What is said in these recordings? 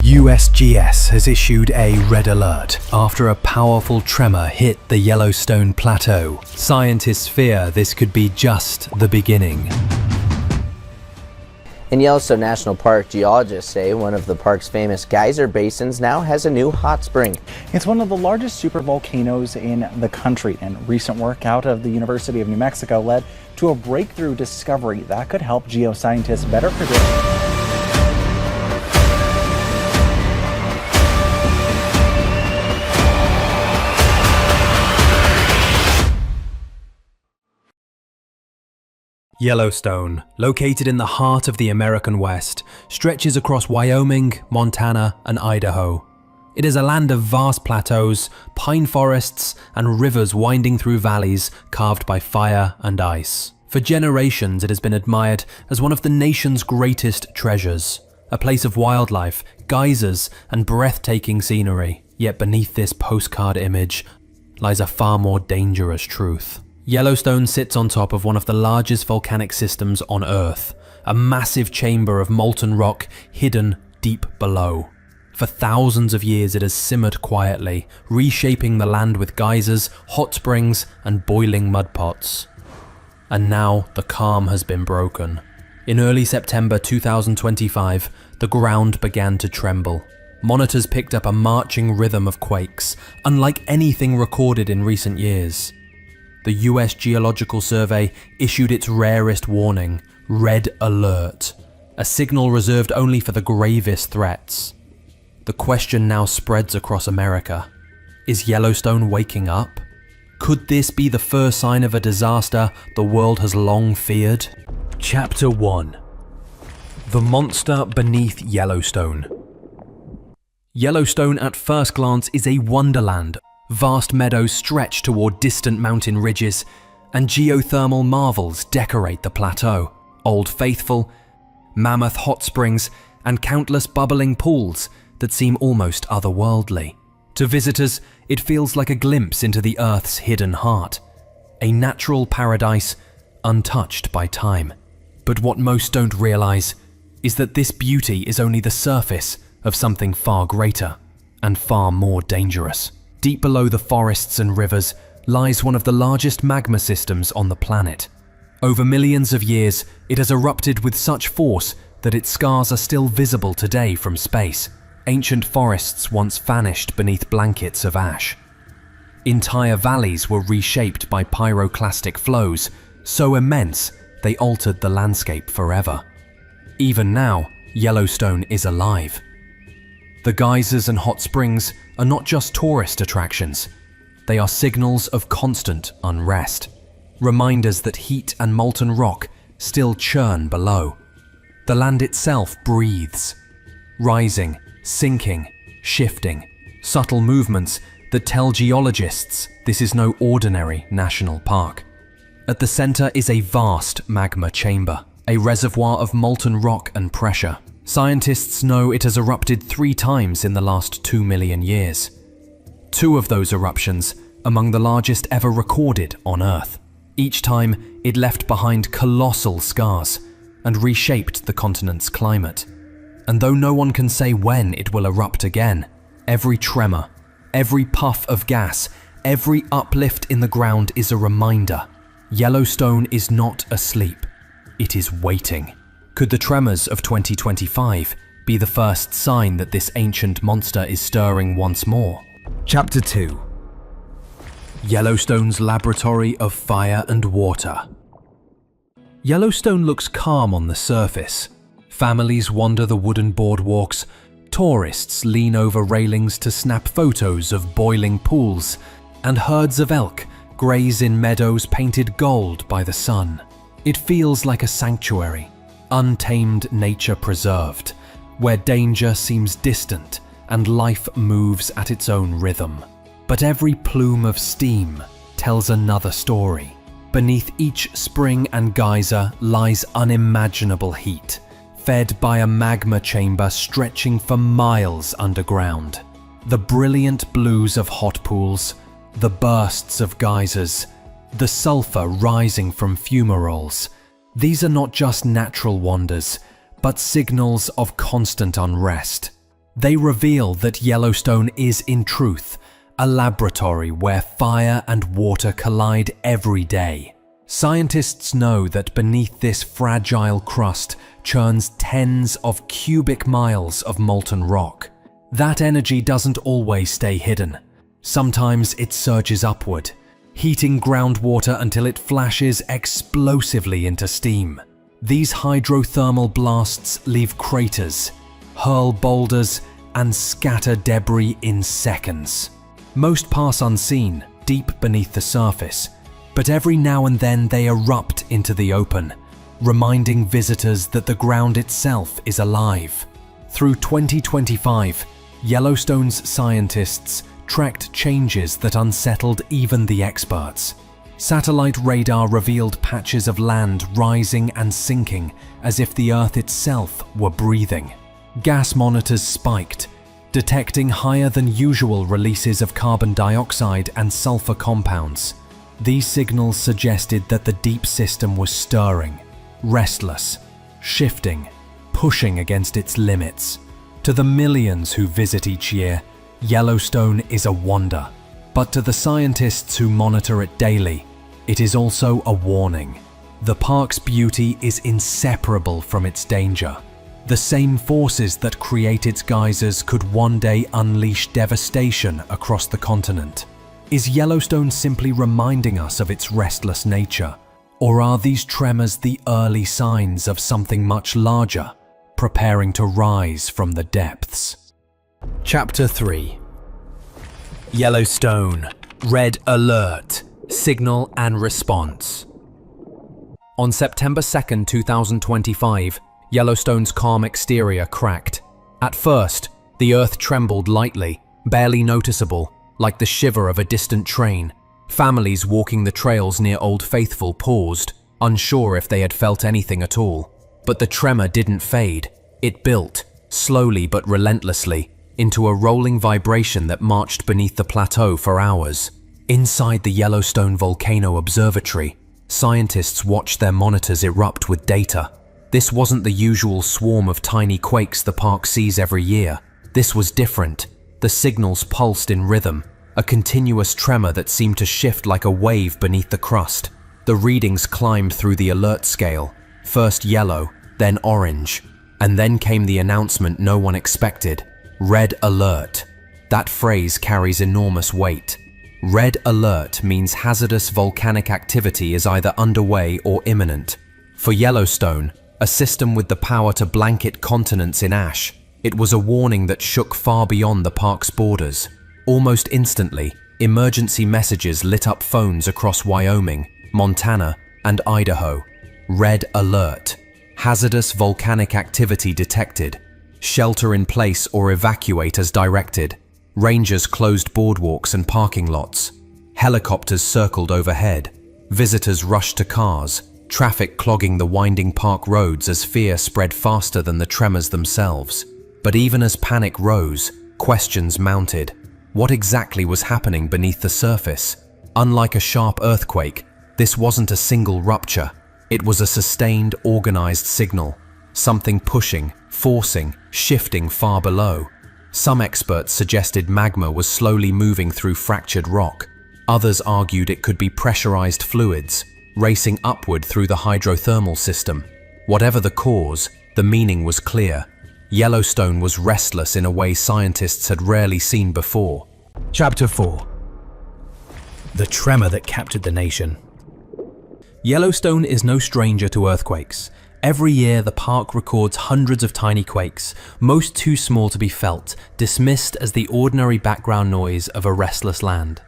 USGS has issued a red alert after a powerful tremor hit the Yellowstone Plateau. Scientists fear this could be just the beginning. In Yellowstone National Park, geologists say one of the park's famous geyser basins now has a new hot spring. It's one of the largest supervolcanoes in the country, and recent work out of the University of New Mexico led to a breakthrough discovery that could help geoscientists better predict. Yellowstone, located in the heart of the American West, stretches across Wyoming, Montana, and Idaho. It is a land of vast plateaus, pine forests, and rivers winding through valleys carved by fire and ice. For generations, it has been admired as one of the nation's greatest treasures, a place of wildlife, geysers, and breathtaking scenery. Yet beneath this postcard image lies a far more dangerous truth. Yellowstone sits on top of one of the largest volcanic systems on Earth, a massive chamber of molten rock hidden deep below. For thousands of years it has simmered quietly, reshaping the land with geysers, hot springs, and boiling mud pots. And now the calm has been broken. In early September 2025, the ground began to tremble. Monitors picked up a marching rhythm of quakes, unlike anything recorded in recent years. The US Geological Survey issued its rarest warning, Red Alert, a signal reserved only for the gravest threats. The question now spreads across America. Is Yellowstone waking up? Could this be the first sign of a disaster the world has long feared? Chapter 1. The Monster Beneath Yellowstone. Yellowstone at first glance is a wonderland. Vast meadows stretch toward distant mountain ridges, and geothermal marvels decorate the plateau. Old Faithful, mammoth hot springs, and countless bubbling pools that seem almost otherworldly. To visitors, it feels like a glimpse into the Earth's hidden heart, a natural paradise untouched by time. But what most don't realize is that this beauty is only the surface of something far greater and far more dangerous. Deep below the forests and rivers lies one of the largest magma systems on the planet. Over millions of years, it has erupted with such force that its scars are still visible today from space. Ancient forests once vanished beneath blankets of ash. Entire valleys were reshaped by pyroclastic flows, so immense they altered the landscape forever. Even now, Yellowstone is alive. The geysers and hot springs are not just tourist attractions. They are signals of constant unrest, reminders that heat and molten rock still churn below. The land itself breathes, rising, sinking, shifting, subtle movements that tell geologists this is no ordinary national park. At the center is a vast magma chamber, a reservoir of molten rock and pressure. Scientists know it has erupted 3 times in the last 2 million years. 2 of those eruptions among the largest ever recorded on Earth. Each time, it left behind colossal scars and reshaped the continent's climate. And though no one can say when it will erupt again, every tremor, every puff of gas, every uplift in the ground is a reminder. Yellowstone is not asleep, it is waiting. Could the tremors of 2025 be the first sign that this ancient monster is stirring once more? Chapter 2. Yellowstone's Laboratory of Fire and Water. Yellowstone looks calm on the surface. Families wander the wooden boardwalks, tourists lean over railings to snap photos of boiling pools, and herds of elk graze in meadows painted gold by the sun. It feels like a sanctuary, untamed nature preserved, where danger seems distant and life moves at its own rhythm. But every plume of steam tells another story. Beneath each spring and geyser lies unimaginable heat, fed by a magma chamber stretching for miles underground. The brilliant blues of hot pools, the bursts of geysers, the sulfur rising from fumaroles. These are not just natural wonders, but signals of constant unrest. They reveal that Yellowstone is, in truth, a laboratory where fire and water collide every day. Scientists know that beneath this fragile crust churns tens of cubic miles of molten rock. That energy doesn't always stay hidden. Sometimes it surges upward, heating groundwater until it flashes explosively into steam. These hydrothermal blasts leave craters, hurl boulders, and scatter debris in seconds. Most pass unseen, deep beneath the surface, but every now and then they erupt into the open, reminding visitors that the ground itself is alive. Through 2025, Yellowstone's scientists tracked changes that unsettled even the experts. Satellite radar revealed patches of land rising and sinking as if the Earth itself were breathing. Gas monitors spiked, detecting higher than usual releases of carbon dioxide and sulfur compounds. These signals suggested that the deep system was stirring, restless, shifting, pushing against its limits. To the millions who visit each year, Yellowstone is a wonder. But to the scientists who monitor it daily, it is also a warning. The park's beauty is inseparable from its danger. The same forces that create its geysers could one day unleash devastation across the continent. Is Yellowstone simply reminding us of its restless nature? Or are these tremors the early signs of something much larger, preparing to rise from the depths? Chapter 3. Yellowstone Red Alert, Signal and Response. On September 2, 2025, Yellowstone's calm exterior cracked. At first, the earth trembled lightly, barely noticeable, like the shiver of a distant train. Families walking the trails near Old Faithful paused, unsure if they had felt anything at all. But the tremor didn't fade. It built, slowly but relentlessly, into a rolling vibration that marched beneath the plateau for hours. Inside the Yellowstone Volcano Observatory, scientists watched their monitors erupt with data. This wasn't the usual swarm of tiny quakes the park sees every year. This was different. The signals pulsed in rhythm, a continuous tremor that seemed to shift like a wave beneath the crust. The readings climbed through the alert scale, first yellow, then orange, and then came the announcement no one expected: Red Alert. That phrase carries enormous weight. Red Alert means hazardous volcanic activity is either underway or imminent. For Yellowstone, a system with the power to blanket continents in ash, it was a warning that shook far beyond the park's borders. Almost instantly, emergency messages lit up phones across Wyoming, Montana, and Idaho. Red Alert. Hazardous volcanic activity detected. Shelter in place or evacuate as directed. Rangers closed boardwalks and parking lots. Helicopters circled overhead. Visitors rushed to cars, traffic clogging the winding park roads as fear spread faster than the tremors themselves. But even as panic rose, questions mounted. What exactly was happening beneath the surface? Unlike a sharp earthquake, this wasn't a single rupture. It was a sustained, organized signal. Something pushing, forcing, shifting far below. Some experts suggested magma was slowly moving through fractured rock. Others argued it could be pressurized fluids, racing upward through the hydrothermal system. Whatever the cause, the meaning was clear. Yellowstone was restless in a way scientists had rarely seen before. Chapter 4. The tremor that captured the nation. Yellowstone is no stranger to earthquakes. Every year, the park records hundreds of tiny quakes, most too small to be felt, dismissed as the ordinary background noise of a restless land.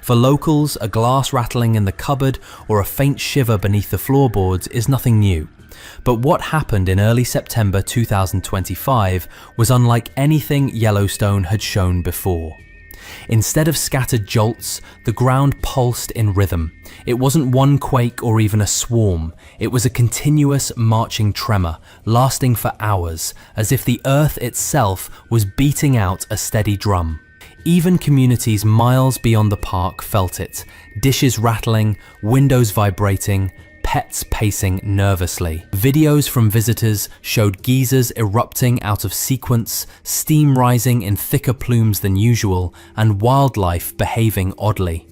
For locals, a glass rattling in the cupboard or a faint shiver beneath the floorboards is nothing new. But what happened in early September 2025 was unlike anything Yellowstone had shown before. Instead of scattered jolts, the ground pulsed in rhythm. It wasn't one quake or even a swarm. It was a continuous marching tremor, lasting for hours, as if the earth itself was beating out a steady drum. Even communities miles beyond the park felt it. Dishes rattling, windows vibrating, pets pacing nervously. Videos from visitors showed geysers erupting out of sequence, steam rising in thicker plumes than usual, and wildlife behaving oddly.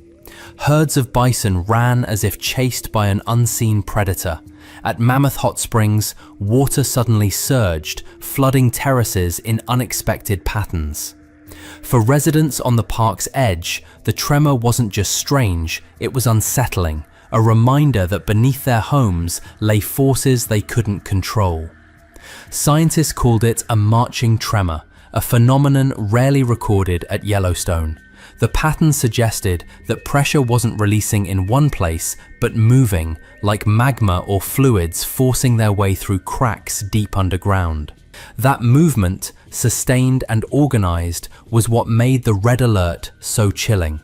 Herds of bison ran as if chased by an unseen predator. At Mammoth Hot Springs, water suddenly surged, flooding terraces in unexpected patterns. For residents on the park's edge, the tremor wasn't just strange, it was unsettling, a reminder that beneath their homes lay forces they couldn't control. Scientists called it a marching tremor, a phenomenon rarely recorded at Yellowstone. The pattern suggested that pressure wasn't releasing in one place, but moving, like magma or fluids forcing their way through cracks deep underground. That movement, sustained and organized, was what made the Red Alert so chilling.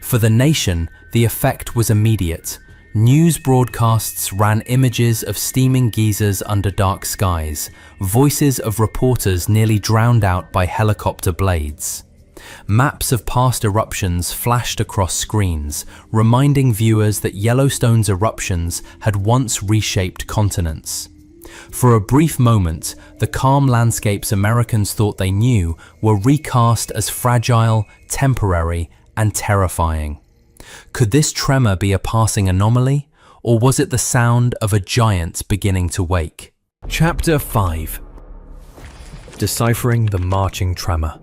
For the nation, the effect was immediate. News broadcasts ran images of steaming geysers under dark skies, voices of reporters nearly drowned out by helicopter blades. Maps of past eruptions flashed across screens, reminding viewers that Yellowstone's eruptions had once reshaped continents. For a brief moment, the calm landscapes Americans thought they knew were recast as fragile, temporary, and terrifying. Could this tremor be a passing anomaly, or was it the sound of a giant beginning to wake? Chapter 5. Deciphering the Marching Tremor.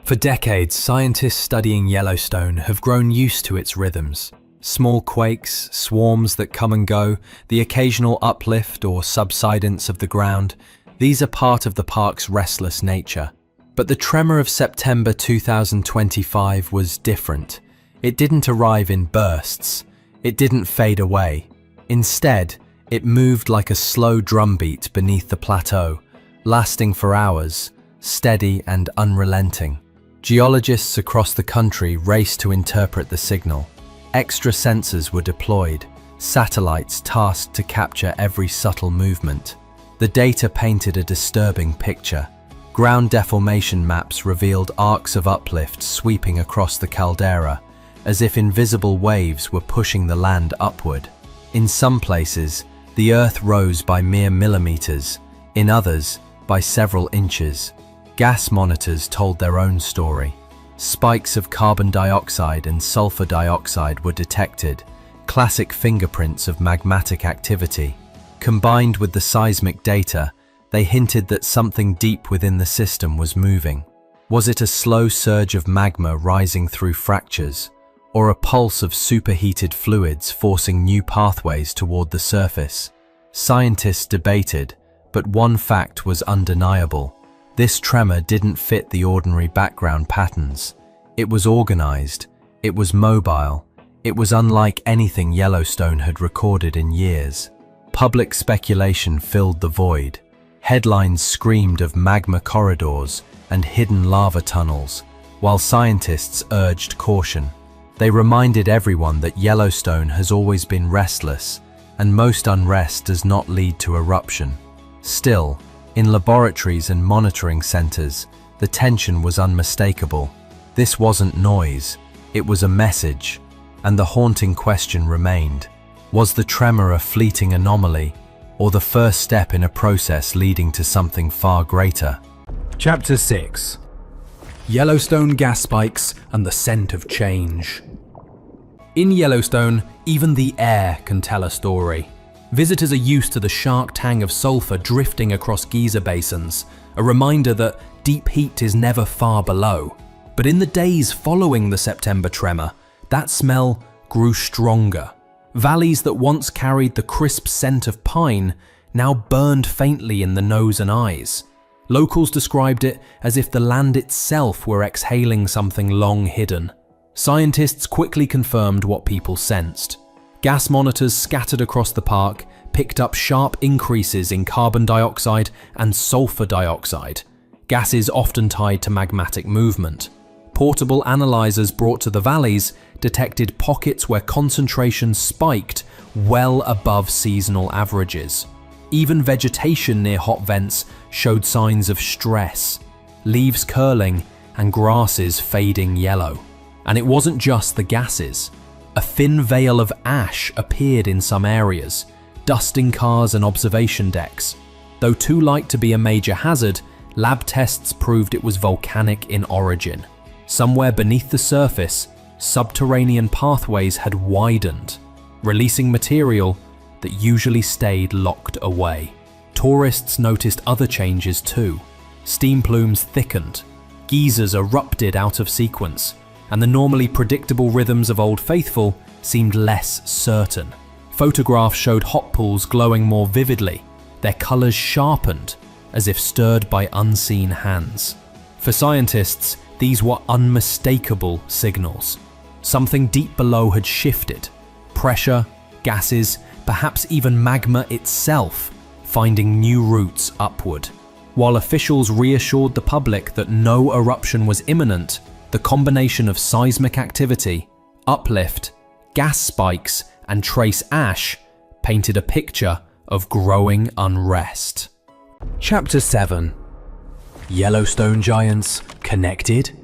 For decades, scientists studying Yellowstone have grown used to its rhythms. Small quakes, swarms that come and go, the occasional uplift or subsidence of the ground, these are part of the park's restless nature. But the tremor of September 2025 was different. It didn't arrive in bursts. It didn't fade away. Instead, it moved like a slow drumbeat beneath the plateau, lasting for hours, steady and unrelenting. Geologists across the country raced to interpret the signal. Extra sensors were deployed, satellites tasked to capture every subtle movement. The data painted a disturbing picture. Ground deformation maps revealed arcs of uplift sweeping across the caldera, as if invisible waves were pushing the land upward. In some places, the Earth rose by mere millimeters, in others, by several inches. Gas monitors told their own story. Spikes of carbon dioxide and sulfur dioxide were detected, classic fingerprints of magmatic activity. Combined with the seismic data, they hinted that something deep within the system was moving. Was it a slow surge of magma rising through fractures, or a pulse of superheated fluids forcing new pathways toward the surface? Scientists debated, but one fact was undeniable. This tremor didn't fit the ordinary background patterns. It was organized, it was mobile, it was unlike anything Yellowstone had recorded in years. Public speculation filled the void. Headlines screamed of magma corridors and hidden lava tunnels, while scientists urged caution. They reminded everyone that Yellowstone has always been restless, and most unrest does not lead to eruption. Still, in laboratories and monitoring centers, the tension was unmistakable. This wasn't noise, it was a message, and the haunting question remained. Was the tremor a fleeting anomaly, or the first step in a process leading to something far greater? Chapter 6. Yellowstone gas spikes and the scent of change. In Yellowstone, even the air can tell a story. Visitors are used to the sharp tang of sulfur drifting across geyser basins, a reminder that deep heat is never far below. But in the days following the September tremor, that smell grew stronger. Valleys that once carried the crisp scent of pine now burned faintly in the nose and eyes. Locals described it as if the land itself were exhaling something long hidden. Scientists quickly confirmed what people sensed. Gas monitors scattered across the park picked up sharp increases in carbon dioxide and sulfur dioxide, gases often tied to magmatic movement. Portable analyzers brought to the valleys detected pockets where concentrations spiked well above seasonal averages. Even vegetation near hot vents showed signs of stress, leaves curling and grasses fading yellow. And it wasn't just the gases. A thin veil of ash appeared in some areas, dusting cars and observation decks. Though too light to be a major hazard, lab tests proved it was volcanic in origin. Somewhere beneath the surface, subterranean pathways had widened, releasing material that usually stayed locked away. Tourists noticed other changes too. Steam plumes thickened, geysers erupted out of sequence, and the normally predictable rhythms of Old Faithful seemed less certain. Photographs showed hot pools glowing more vividly, their colors sharpened as if stirred by unseen hands. For scientists, these were unmistakable signals. Something deep below had shifted. Pressure, gases, perhaps even magma itself, finding new routes upward. While officials reassured the public that no eruption was imminent, the combination of seismic activity, uplift, gas spikes, and trace ash painted a picture of growing unrest. Chapter 7. Yellowstone Giants Connected?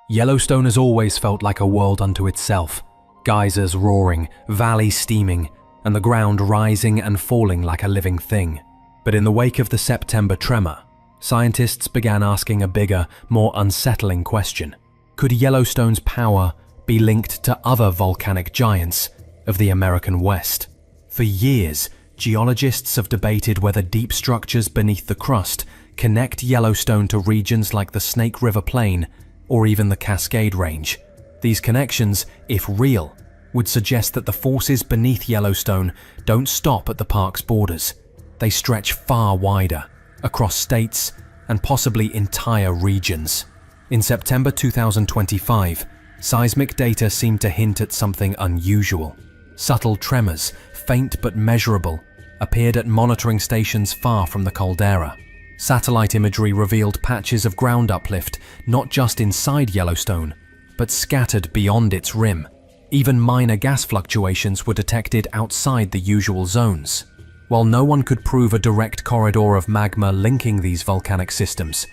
Yellowstone has always felt like a world unto itself. Geysers roaring, valleys steaming, and the ground rising and falling like a living thing. But in the wake of the September tremor, scientists began asking a bigger, more unsettling question. Could Yellowstone's power be linked to other volcanic giants of the American West? For years, geologists have debated whether deep structures beneath the crust connect Yellowstone to regions like the Snake River Plain or even the Cascade Range. These connections, if real, would suggest that the forces beneath Yellowstone don't stop at the park's borders. They stretch far wider, across states and possibly entire regions. In September 2025, seismic data seemed to hint at something unusual. Subtle tremors, faint but measurable, appeared at monitoring stations far from the caldera. Satellite imagery revealed patches of ground uplift not just inside Yellowstone, but scattered beyond its rim. Even minor gas fluctuations were detected outside the usual zones. While no one could prove a direct corridor of magma linking these volcanic systems,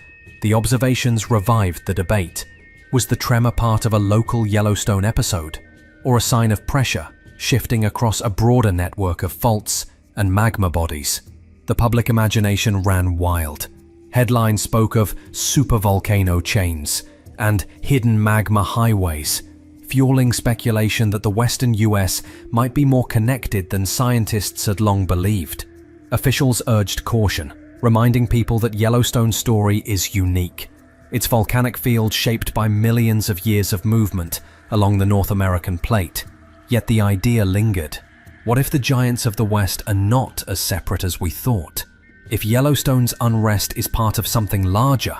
the observations revived the debate. Was the tremor part of a local Yellowstone episode, or a sign of pressure shifting across a broader network of faults and magma bodies? The public imagination ran wild. Headlines spoke of supervolcano chains and hidden magma highways, fueling speculation that the western US might be more connected than scientists had long believed. Officials urged caution, reminding people that Yellowstone's story is unique. Its volcanic field shaped by millions of years of movement along the North American plate. Yet the idea lingered. What if the giants of the West are not as separate as we thought? If Yellowstone's unrest is part of something larger,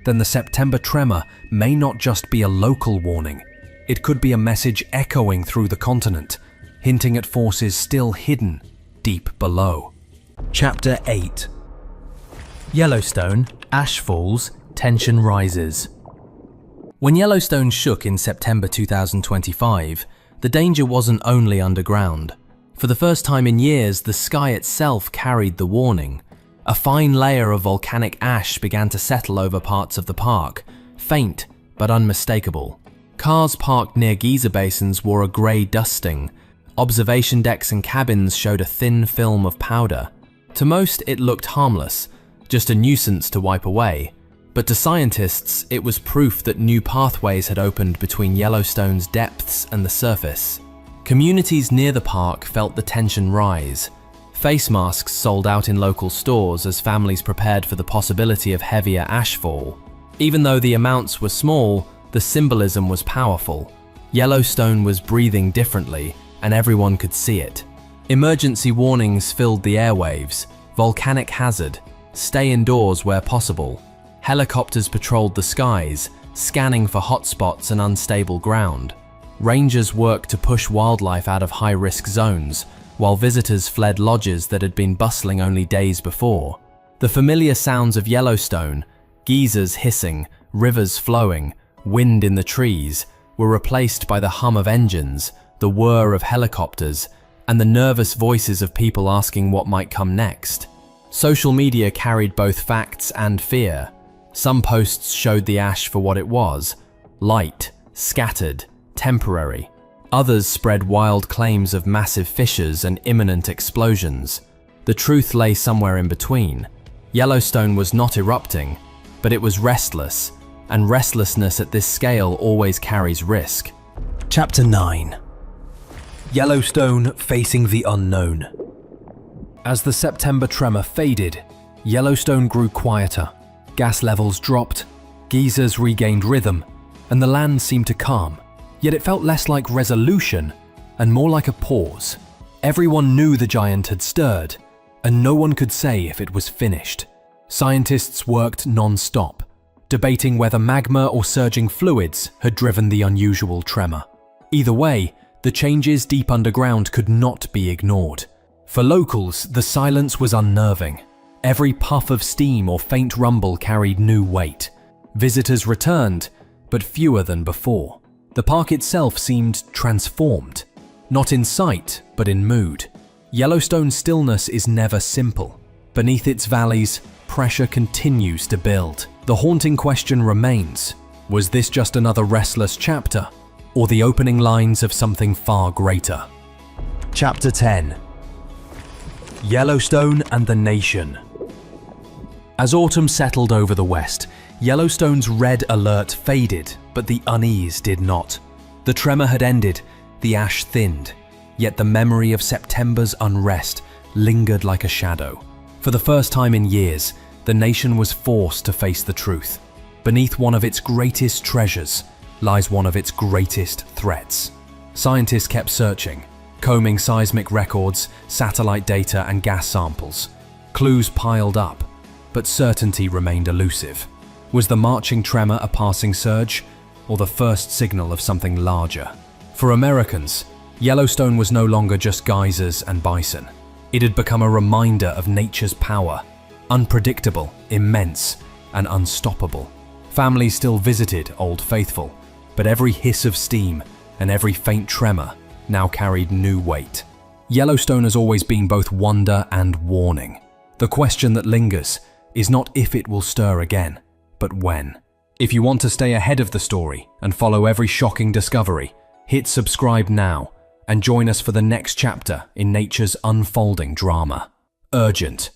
then the September tremor may not just be a local warning. It could be a message echoing through the continent, hinting at forces still hidden deep below. Chapter 8. Yellowstone, ash falls, tension rises. When Yellowstone shook in September 2025, the danger wasn't only underground. For the first time in years, the sky itself carried the warning. A fine layer of volcanic ash began to settle over parts of the park, faint but unmistakable. Cars parked near geyser basins wore a grey dusting. Observation decks and cabins showed a thin film of powder. To most, it looked harmless, just a nuisance to wipe away. But to scientists, it was proof that new pathways had opened between Yellowstone's depths and the surface. Communities near the park felt the tension rise. Face masks sold out in local stores as families prepared for the possibility of heavier ashfall. Even though the amounts were small, the symbolism was powerful. Yellowstone was breathing differently, and everyone could see it. Emergency warnings filled the airwaves. Volcanic hazard. Stay indoors where possible. Helicopters patrolled the skies, scanning for hotspots and unstable ground. Rangers worked to push wildlife out of high-risk zones, while visitors fled lodges that had been bustling only days before. The familiar sounds of Yellowstone, geysers hissing, rivers flowing, wind in the trees, were replaced by the hum of engines, the whir of helicopters, and the nervous voices of people asking what might come next. Social media carried both facts and fear. Some posts showed the ash for what it was: light, scattered, temporary. Others spread wild claims of massive fissures and imminent explosions. The truth lay somewhere in between. Yellowstone was not erupting, but it was restless, and restlessness at this scale always carries risk. Chapter 9. Yellowstone facing the unknown. As the September tremor faded, Yellowstone grew quieter. Gas levels dropped, geysers regained rhythm, and the land seemed to calm. Yet it felt less like resolution and more like a pause. Everyone knew the giant had stirred, and no one could say if it was finished. Scientists worked non-stop, debating whether magma or surging fluids had driven the unusual tremor. Either way, the changes deep underground could not be ignored. For locals, the silence was unnerving. Every puff of steam or faint rumble carried new weight. Visitors returned, but fewer than before. The park itself seemed transformed, not in sight, but in mood. Yellowstone's stillness is never simple. Beneath its valleys, pressure continues to build. The haunting question remains: was this just another restless chapter, or the opening lines of something far greater? Chapter 10. Yellowstone and the Nation. As autumn settled over the west, Yellowstone's red alert faded, but the unease did not. The tremor had ended, the ash thinned, yet the memory of September's unrest lingered like a shadow. For the first time in years, the nation was forced to face the truth. Beneath one of its greatest treasures lies one of its greatest threats. Scientists kept searching, combing seismic records, satellite data, and gas samples. Clues piled up, but certainty remained elusive. Was the marching tremor a passing surge, or the first signal of something larger? For Americans, Yellowstone was no longer just geysers and bison. It had become a reminder of nature's power, unpredictable, immense, and unstoppable. Families still visited Old Faithful, but every hiss of steam and every faint tremor now carried new weight. Yellowstone has always been both wonder and warning. The question that lingers is not if it will stir again, but when. If you want to stay ahead of the story and follow every shocking discovery, hit subscribe now and join us for the next chapter in nature's unfolding drama. Urgent.